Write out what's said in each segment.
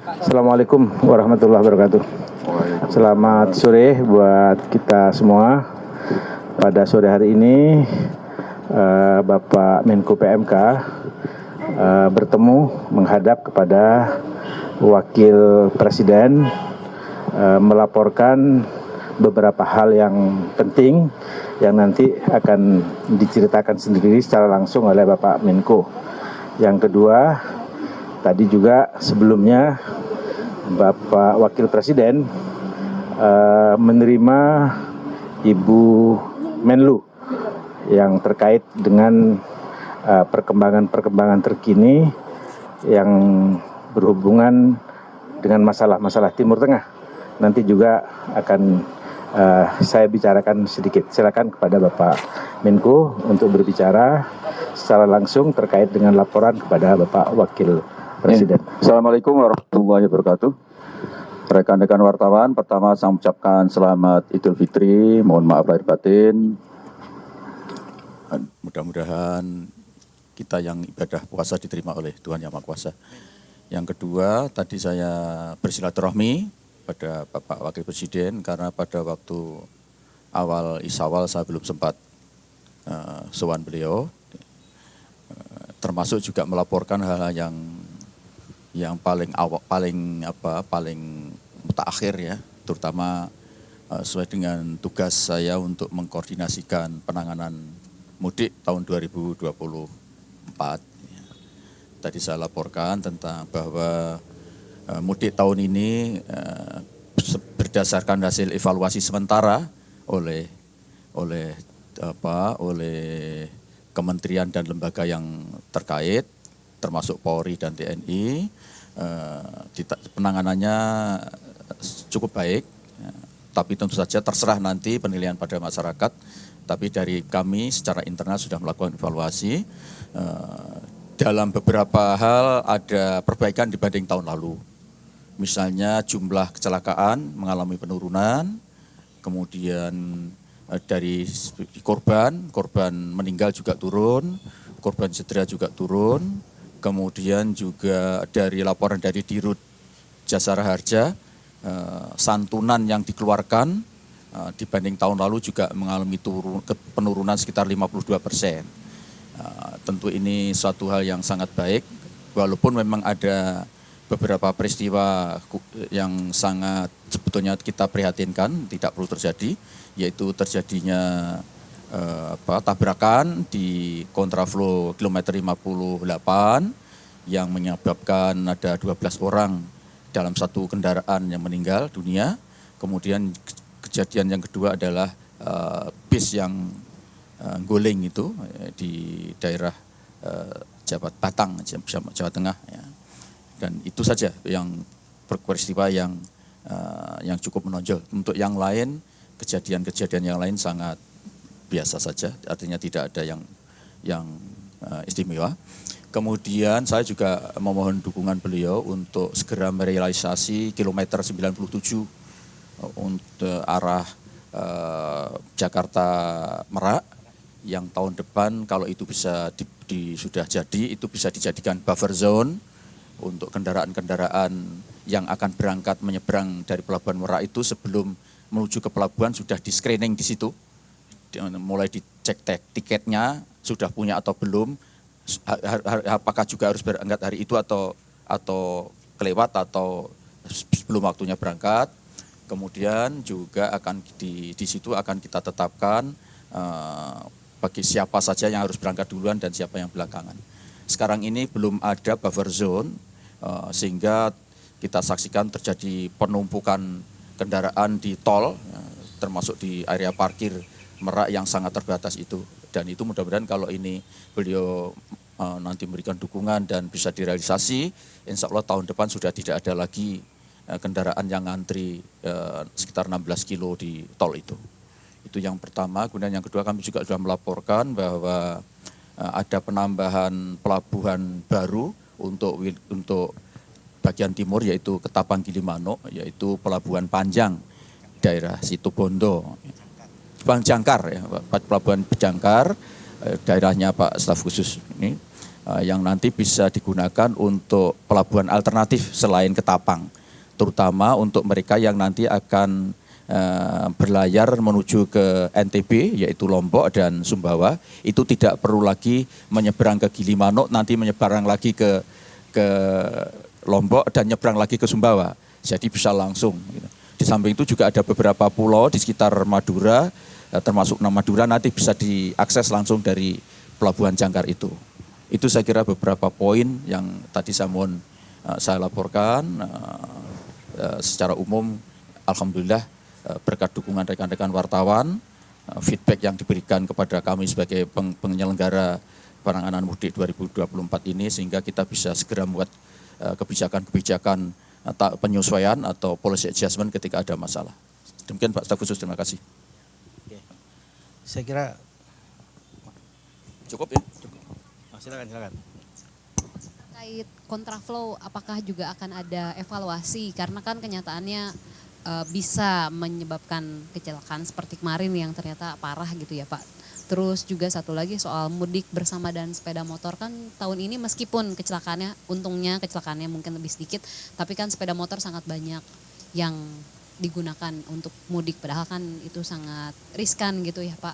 Assalamualaikum warahmatullahi wabarakatuh. Selamat sore buat kita semua. Pada sore hari ini Bapak Menko PMK bertemu menghadap kepada Wakil Presiden melaporkan beberapa hal yang penting yang nanti akan diceritakan sendiri secara langsung oleh Bapak Menko. Yang kedua, tadi juga sebelumnya Bapak Wakil Presiden menerima Ibu Menlu yang terkait dengan perkembangan terkini yang berhubungan dengan masalah-masalah Timur Tengah. Nanti juga akan saya bicarakan sedikit. Silakan kepada Bapak Menko untuk berbicara secara langsung terkait dengan laporan kepada Bapak Wakil Presiden. Assalamualaikum warahmatullahi wabarakatuh. Rekan-rekan wartawan, pertama saya mengucapkan selamat Idul Fitri, mohon maaf lahir batin. Mudah-mudahan kita yang ibadah puasa diterima oleh Tuhan Yang Maha Kuasa. Yang kedua, tadi saya bersilaturahmi pada Bapak Wakil Presiden karena pada waktu awal Isawal saya belum sempat sowan beliau, termasuk juga melaporkan hal-hal yang paling mutakhir ya, terutama sesuai dengan tugas saya untuk mengkoordinasikan penanganan mudik tahun 2024. Tadi saya laporkan tentang bahwa mudik tahun ini berdasarkan hasil evaluasi sementara oleh kementerian dan lembaga yang terkait, termasuk Polri dan TNI, penanganannya cukup baik, tapi tentu saja terserah nanti penilaian pada masyarakat. Tapi dari kami secara internal sudah melakukan evaluasi, dalam beberapa hal ada perbaikan dibanding tahun lalu. Misalnya jumlah kecelakaan mengalami penurunan, kemudian dari korban meninggal juga turun, korban cedera juga turun. Kemudian juga dari laporan dari Dirut Jasara Harja, santunan yang dikeluarkan dibanding tahun lalu juga mengalami penurunan sekitar 52%. Tentu ini suatu hal yang sangat baik, walaupun memang ada beberapa peristiwa yang sangat sebetulnya kita prihatinkan tidak perlu terjadi, yaitu terjadinya tabrakan di kontraflow kilometer 58 yang menyebabkan ada 12 orang dalam satu kendaraan yang meninggal dunia. Kemudian kejadian yang kedua adalah bis yang guling itu di daerah Batang, Jawa Tengah. Ya. Dan itu saja yang peristiwa yang cukup menonjol. Untuk yang lain, kejadian-kejadian yang lain sangat biasa saja, artinya tidak ada yang istimewa. Kemudian saya juga memohon dukungan beliau untuk segera merealisasi kilometer 97 untuk arah Jakarta Merak, yang tahun depan kalau itu bisa sudah jadi, itu bisa dijadikan buffer zone untuk kendaraan-kendaraan yang akan berangkat menyeberang dari Pelabuhan Merak itu sebelum menuju ke pelabuhan sudah di screening di situ. Mulai dicek tiketnya sudah punya atau belum, apakah juga harus berangkat hari itu atau kelewat atau sebelum waktunya berangkat. Kemudian juga akan di situ akan kita tetapkan bagi siapa saja yang harus berangkat duluan dan siapa yang belakangan. Sekarang ini belum ada buffer zone sehingga kita saksikan terjadi penumpukan kendaraan di tol, termasuk di area parkir Merak yang sangat terbatas itu. Dan itu mudah-mudahan kalau ini beliau nanti memberikan dukungan dan bisa direalisasi, insya Allah tahun depan sudah tidak ada lagi kendaraan yang ngantri sekitar 16 kilo di tol itu. Itu yang pertama. Kemudian yang kedua, kami juga sudah melaporkan bahwa ada penambahan pelabuhan baru untuk bagian timur, yaitu Ketapang Gilimanuk, yaitu Pelabuhan Panjang daerah Situbondo. Pelabuhan Jangkar ya, Pelabuhan Jangkar, daerahnya Pak Staf Khusus ini. yang nanti bisa digunakan untuk pelabuhan alternatif selain Ketapang, terutama untuk mereka yang nanti akan berlayar menuju ke NTB yaitu Lombok dan Sumbawa, itu tidak perlu lagi menyeberang ke Gilimanuk, nanti menyeberang lagi ke Lombok dan nyebrang lagi ke Sumbawa, jadi bisa langsung. Gitu. Di samping itu juga ada beberapa pulau di sekitar Madura, termasuk Madura nanti bisa diakses langsung dari Pelabuhan Jangkar itu. Itu saya kira beberapa poin yang tadi saya laporkan. Secara umum, alhamdulillah berkat dukungan rekan-rekan wartawan, feedback yang diberikan kepada kami sebagai penyelenggara penanganan mudik 2024 ini, sehingga kita bisa segera membuat kebijakan-kebijakan penyesuaian atau policy adjustment ketika ada masalah. Demikian Pak Staf Khusus, terima kasih. Oke. Saya kira cukup ya? Cukup. Silakan. Terkait kontraflow, apakah juga akan ada evaluasi? Karena kan kenyataannya bisa menyebabkan kecelakaan seperti kemarin yang ternyata parah gitu ya Pak. Terus juga satu lagi soal mudik bersama dan sepeda motor, kan tahun ini meskipun untungnya kecelakaannya mungkin lebih sedikit, tapi kan sepeda motor sangat banyak yang digunakan untuk mudik, padahal kan itu sangat riskan gitu ya Pak.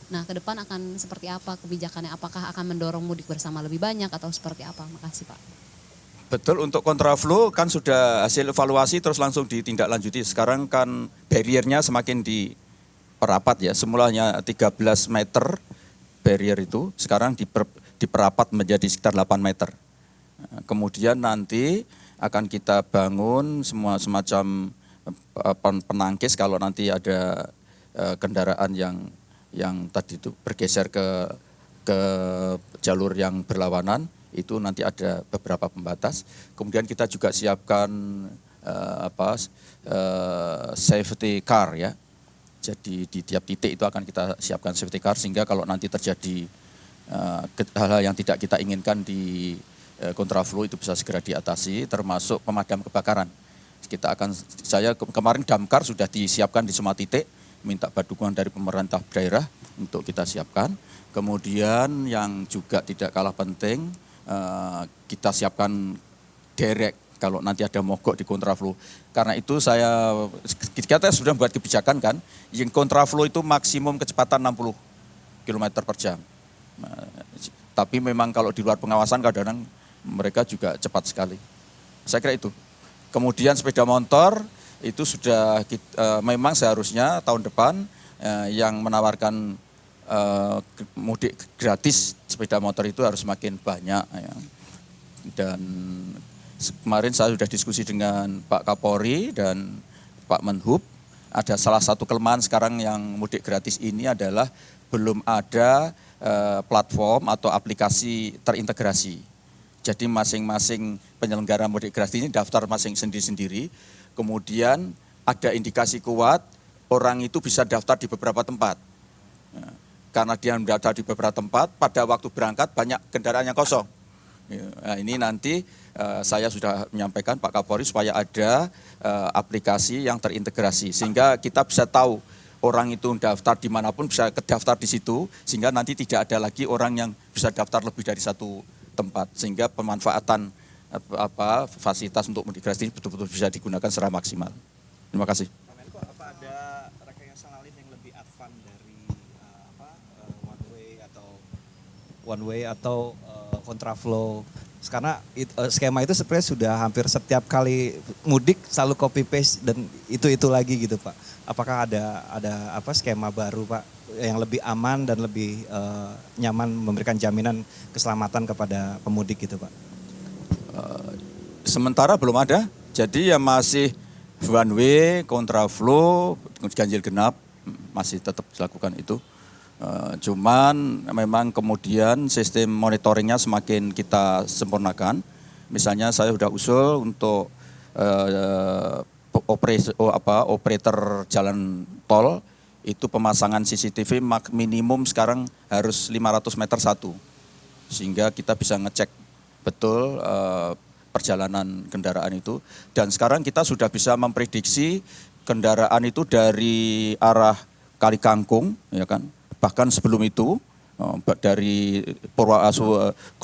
Nah, ke depan akan seperti apa kebijakannya? Apakah akan mendorong mudik bersama lebih banyak atau seperti apa? Makasih Pak. Betul, untuk kontraflow kan sudah hasil evaluasi terus langsung ditindaklanjuti. Sekarang kan barriernya semakin diperapat ya, semulanya 13 meter barrier itu sekarang diperapat menjadi sekitar 8 meter. Kemudian nanti akan kita bangun semacam penangkis kalau nanti ada kendaraan yang tadi itu bergeser ke jalur yang berlawanan, itu nanti ada beberapa pembatas. Kemudian kita juga siapkan safety car ya. Jadi di tiap titik itu akan kita siapkan safety car, sehingga kalau nanti terjadi hal-hal yang tidak kita inginkan di kontraflow itu bisa segera diatasi, termasuk pemadam kebakaran. Saya kemarin damkar sudah disiapkan di semua titik, minta dukungan dari pemerintah daerah untuk kita siapkan. Kemudian yang juga tidak kalah penting, kita siapkan derek kalau nanti ada mogok di kontraflow. Karena itu kita sudah buat kebijakan kan, yang kontraflow itu maksimum kecepatan 60 km per jam. Tapi memang kalau di luar pengawasan kadang-kadang mereka juga cepat sekali. Saya kira itu. Kemudian sepeda motor itu sudah memang seharusnya tahun depan yang menawarkan mudik gratis sepeda motor itu harus makin banyak ya. Dan kemarin saya sudah diskusi dengan Pak Kapolri dan Pak Menhub, ada salah satu kelemahan sekarang yang mudik gratis ini adalah belum ada platform atau aplikasi terintegrasi. Jadi masing-masing penyelenggara mudik gratis ini daftar masing sendiri-sendiri, kemudian ada indikasi kuat orang itu bisa daftar di beberapa tempat. Karena dia mendaftar di beberapa tempat, pada waktu berangkat banyak kendaraan yang kosong. Nah, ini nanti saya sudah menyampaikan Pak Kapolri supaya ada aplikasi yang terintegrasi, sehingga kita bisa tahu orang itu daftar dimanapun bisa terdaftar di situ, sehingga nanti tidak ada lagi orang yang bisa daftar lebih dari satu tempat, sehingga pemanfaatan fasilitas untuk mudik gratis ini betul-betul bisa digunakan secara maksimal. Terima kasih. Apa ada rekayasa lain yang lebih advance dari one way atau kontraflow? Karena skema itu sebenarnya sudah hampir setiap kali mudik selalu copy paste dan itu lagi gitu Pak. Apakah ada skema baru Pak yang lebih aman dan lebih nyaman, memberikan jaminan keselamatan kepada pemudik gitu Pak? Sementara belum ada, jadi ya masih one way, kontraflow, ganjil genap masih tetap dilakukan itu. Cuman memang kemudian sistem monitoringnya semakin kita sempurnakan. Misalnya saya sudah usul untuk operator jalan tol itu pemasangan CCTV minimum sekarang harus 500 meter satu, sehingga kita bisa ngecek betul perjalanan kendaraan itu. Dan sekarang kita sudah bisa memprediksi kendaraan itu dari arah Kali Kangkung, ya kan. Bahkan sebelum itu dari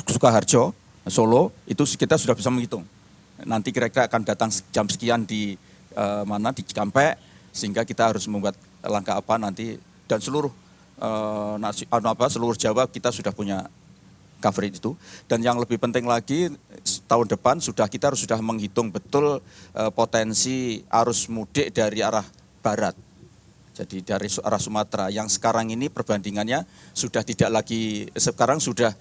Sukoharjo, Solo, itu kita sudah bisa menghitung. Nanti kira-kira akan datang jam sekian di di Cikampek, sehingga kita harus membuat langkah apa nanti, dan seluruh seluruh Jawa kita sudah punya coverage itu. Dan yang lebih penting lagi, tahun depan kita harus sudah menghitung betul potensi arus mudik dari arah barat. Jadi dari arah Sumatera yang sekarang ini perbandingannya sudah tidak lagi, sekarang sudah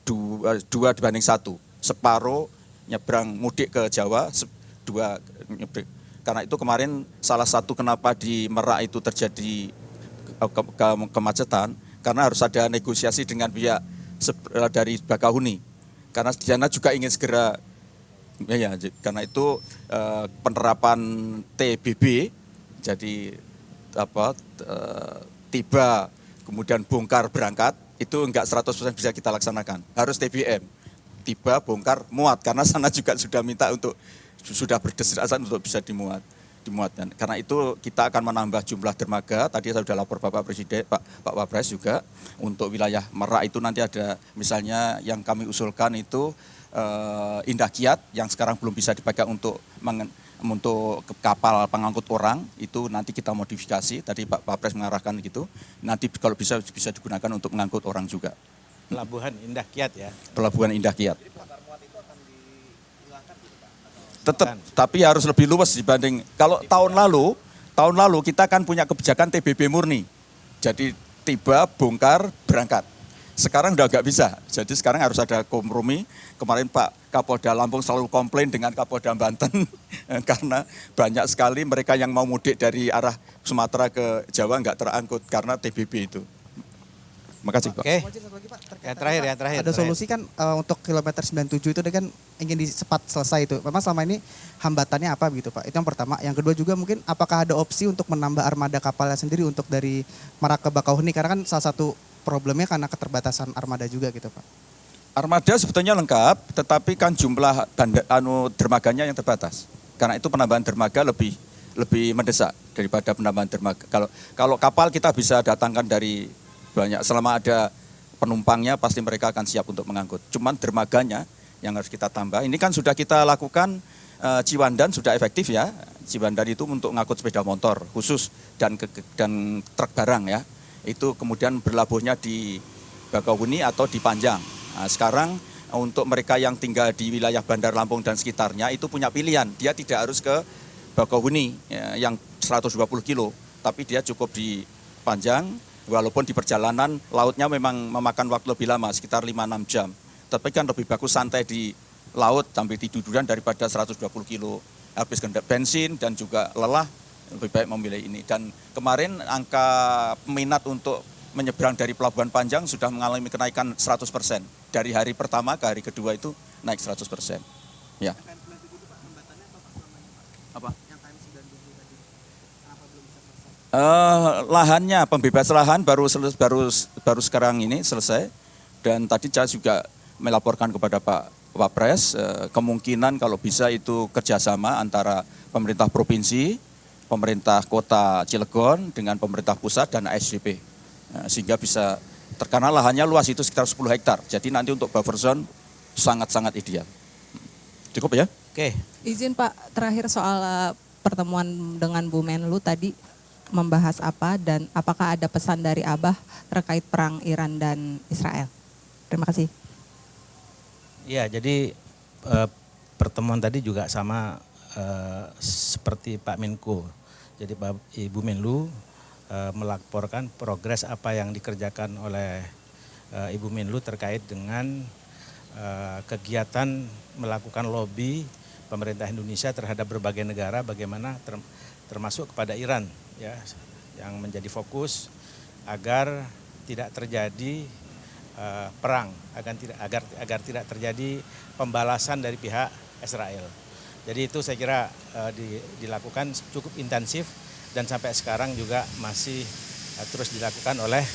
2:1, separuh nyebrang mudik ke Jawa, 2 nyebrang. Karena itu kemarin salah satu kenapa di Merak itu terjadi kemacetan, karena harus ada negosiasi dengan pihak dari Bakahuni. Karena di sana juga ingin segera, karena itu penerapan TBB, jadi tiba kemudian bongkar berangkat, itu enggak 100% bisa kita laksanakan. Harus TBM, tiba bongkar muat, karena sana juga sudah minta untuk, sudah berdesakan untuk bisa dimuatkan. Karena itu kita akan menambah jumlah dermaga. Tadi saya sudah lapor Bapak Presiden, Pak Wapres juga, untuk wilayah Merak itu nanti ada misalnya yang kami usulkan itu Indah Kiat yang sekarang belum bisa dipakai untuk kapal pengangkut orang, itu nanti kita modifikasi. Tadi Pak Wapres mengarahkan gitu. Nanti kalau bisa digunakan untuk mengangkut orang juga. Pelabuhan Indah Kiat ya. Pelabuhan Indah Kiat. Tetap, tapi harus lebih luas dibanding kalau tahun lalu kita kan punya kebijakan TBB murni. Jadi tiba, bongkar, berangkat. Sekarang udah nggak bisa, jadi sekarang harus ada kompromi. Kemarin Pak Kapolda Lampung selalu komplain dengan Kapolda Banten karena banyak sekali mereka yang mau mudik dari arah Sumatera ke Jawa nggak terangkut karena TBB itu. Makasih Pak. Oke. Yang terakhir. Ada solusi kan untuk kilometer 97 itu kan ingin cepat selesai itu. Memang selama ini hambatannya apa gitu Pak? Itu yang pertama. Yang kedua juga mungkin apakah ada opsi untuk menambah armada kapalnya sendiri untuk dari Merak ke Bakauheni? Karena kan salah satu problemnya karena keterbatasan armada juga gitu Pak. Armada sebetulnya lengkap, tetapi kan jumlah dermaganya yang terbatas. Karena itu penambahan dermaga lebih mendesak daripada penambahan dermaga. Kalau kapal kita bisa datangkan dari banyak, selama ada penumpangnya pasti mereka akan siap untuk mengangkut. Cuman dermaganya yang harus kita tambah. Ini kan sudah kita lakukan, Ciwandan sudah efektif ya. Ciwandan itu untuk ngangkut sepeda motor khusus dan truk barang ya. Itu kemudian berlabuhnya di Bakauheni atau di Panjang. Nah, sekarang untuk mereka yang tinggal di wilayah Bandar Lampung dan sekitarnya itu punya pilihan. Dia tidak harus ke Bakauheni yang 120 kilo, tapi dia cukup di Panjang. Walaupun di perjalanan lautnya memang memakan waktu lebih lama, sekitar 5-6 jam. Tapi kan lebih bagus santai di laut sampai tiduran daripada 120 kilo. Habis bensin dan juga lelah, lebih baik memilih ini. Dan kemarin angka peminat untuk menyeberang dari Pelabuhan Panjang sudah mengalami kenaikan 100%. Dari hari pertama ke hari kedua itu naik 100%. Ya. Apa? Lahannya, pembebas lahan baru sekarang ini selesai. Dan tadi saya juga melaporkan kepada Pak Wapres, kemungkinan kalau bisa itu kerjasama antara pemerintah provinsi, pemerintah kota Cilegon dengan pemerintah pusat dan ASDP. Sehingga bisa, karena lahannya luas itu sekitar 10 hektar. Jadi nanti untuk buffer zone sangat-sangat ideal. Cukup ya? Oke. Izin Pak, terakhir soal pertemuan dengan Bu Menlu tadi membahas apa dan apakah ada pesan dari Abah terkait perang Iran dan Israel? Terima kasih. Ya, jadi pertemuan tadi juga sama seperti Pak Menko. Jadi Ibu Menlu melaporkan progres apa yang dikerjakan oleh Ibu Menlu terkait dengan kegiatan melakukan lobby pemerintah Indonesia terhadap berbagai negara, bagaimana termasuk kepada Iran ya, yang menjadi fokus agar tidak terjadi perang, agar tidak terjadi pembalasan dari pihak Israel. Jadi itu saya kira dilakukan cukup intensif dan sampai sekarang juga masih terus dilakukan oleh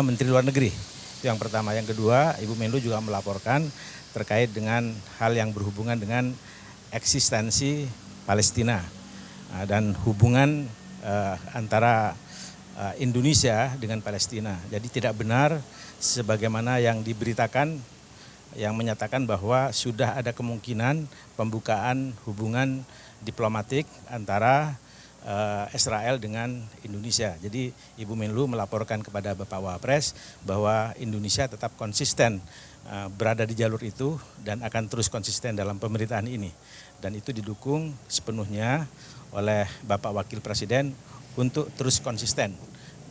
Menteri Luar Negeri. Itu yang pertama. Yang kedua, Ibu Menlu juga melaporkan terkait dengan hal yang berhubungan dengan eksistensi Palestina dan hubungan antara Indonesia dengan Palestina. Jadi tidak benar sebagaimana yang diberitakan yang menyatakan bahwa sudah ada kemungkinan pembukaan hubungan diplomatik antara Israel dengan Indonesia. Jadi Ibu Menlu melaporkan kepada Bapak Wapres bahwa Indonesia tetap konsisten berada di jalur itu dan akan terus konsisten dalam pemerintahan ini. Dan itu didukung sepenuhnya oleh Bapak Wakil Presiden untuk terus konsisten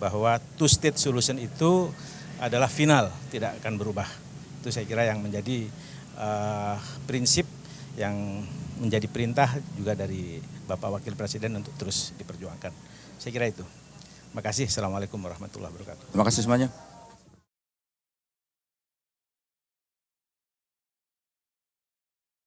bahwa two state solution itu adalah final, tidak akan berubah. Itu saya kira yang menjadi prinsip yang menjadi perintah juga dari Bapak Wakil Presiden untuk terus diperjuangkan. Saya kira itu. Terima kasih. Assalamualaikum warahmatullahi wabarakatuh. Terima kasih semuanya.